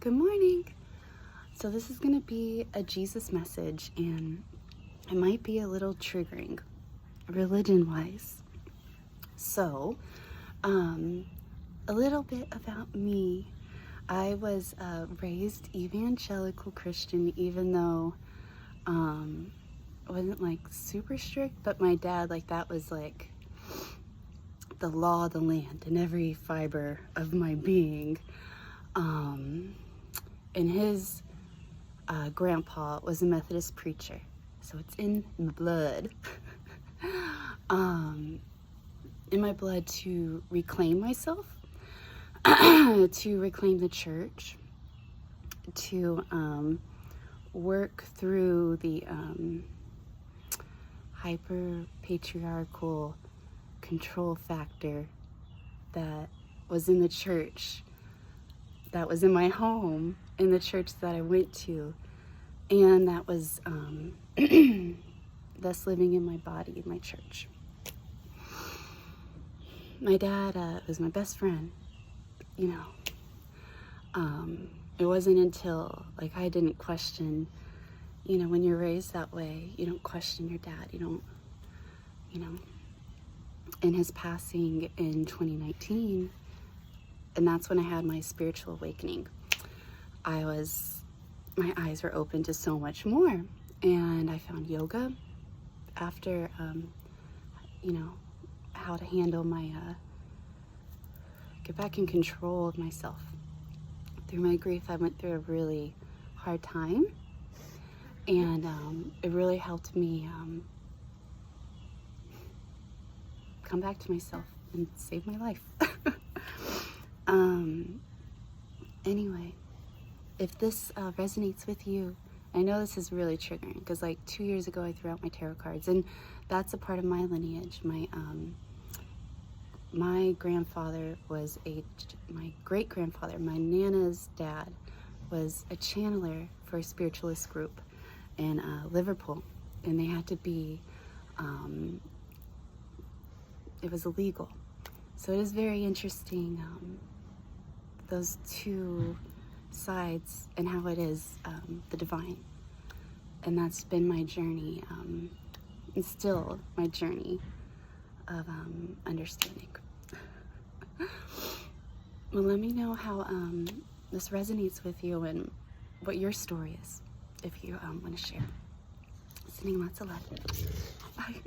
Good morning. So this is going to be a Jesus message, and it might be a little triggering religion-wise. So, a little bit about me. I was raised evangelical Christian, even though it wasn't like super strict, but my dad, like, that was like the law of the land in every fiber of my being. And his grandpa was a Methodist preacher, so it's in my blood. In my blood to reclaim myself, to reclaim the church, to work through the hyper-patriarchal control factor that was in the church, that was in my home, in the church that I went to, and that was thus living in my body, in my church. My dad was my best friend, you know. It wasn't until, like, I didn't question, you know, when you're raised that way, you don't question your dad, you don't, you know. In his passing in 2019, and that's when I had my spiritual awakening. My eyes were open to so much more, and I found yoga after, you know, how to handle my, get back in control of myself. Through my grief, I went through a really hard time, and it really helped me come back to myself and save my life. Anyway, if this resonates with you, I know this is really triggering because, like, 2 years ago I threw out my tarot cards, and that's a part of my lineage. My grandfather was my great-grandfather, my Nana's dad, was a channeler for a spiritualist group in Liverpool, and they had to be, it was illegal. So it is very interesting, those two sides and how it is the divine. And that's been my journey, and still my journey of understanding. Well, let me know how this resonates with you and what your story is, if you want to share. Sending lots of love. Bye.